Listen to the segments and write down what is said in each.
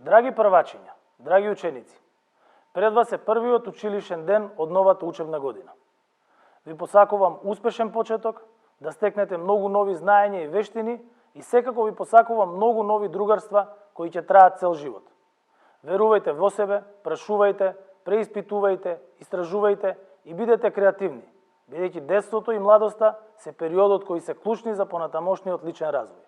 Драги првачиња, драги ученици, пред вас е првиот училишен ден од новата учебна година. Ви посакувам успешен почеток, да стекнете многу нови знаења и вештини и секако ви посакувам многу нови другарства кои ќе траат цел живот. Верувајте во себе, прашувајте, преиспитувајте, истражувајте и бидете креативни, бидејќи детството и младоста се периодот кои се клучни за понатамошниот личен развој.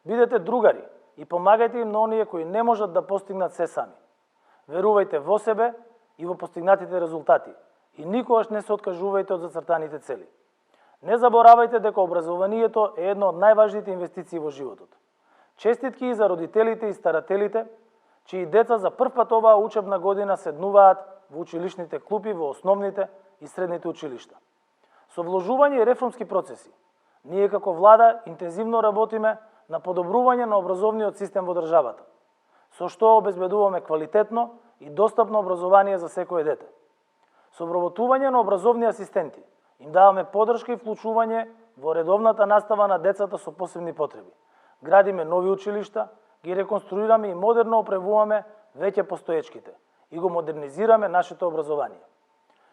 Бидете другари и помагајте им на оние кои не можат да постигнат се сами. Верувајте во себе и во постигнатите резултати и никогаш не се откажувајте од зацртаните цели. Не заборавајте дека образованието е една од најважните инвестиции во животот. Честитки и за родителите и старателите, чии деца за прв пат оваа учебна година седнуваат во училишните клупи во основните и средните училишта. Со вложување и реформски процеси, ние како влада интензивно работиме на подобрување на образовниот систем во државата, со што обезбедуваме квалитетно и достапно образование за секое дете. Со вработување на образовни асистенти им даваме подршка и вклучување во редовната настава на децата со посебни потреби. Градиме нови училишта, ги реконструираме и модерно опревуваме веќе постоечките и го модернизираме нашето образование.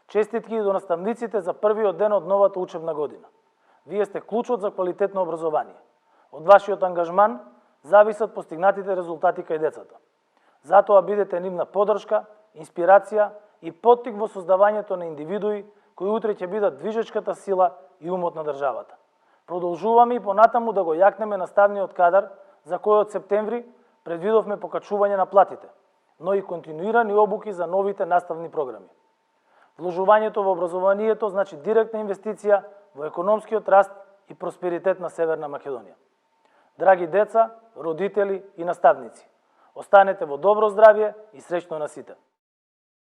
Честитки и до наставниците за првиот ден од новата учебна година. Вие сте клучот за квалитетно образование. Од вашиот ангажман зависат постигнатите резултати кај децата. Затоа бидете нивна подршка, инспирација и поттик во создавањето на индивидуи кои утре ќе бидат движечката сила и умот на државата. Продолжуваме и понатаму да го јакнеме наставниот кадар, за кој од септември предвидовме покачување на платите, но и континуирани обуки за новите наставни програми. Вложувањето во образованието значи директна инвестиција во економскиот раст и просперитет на Северна Македонија. Драги деца, родители и наставници, останете во добро здравје и среќно на сите!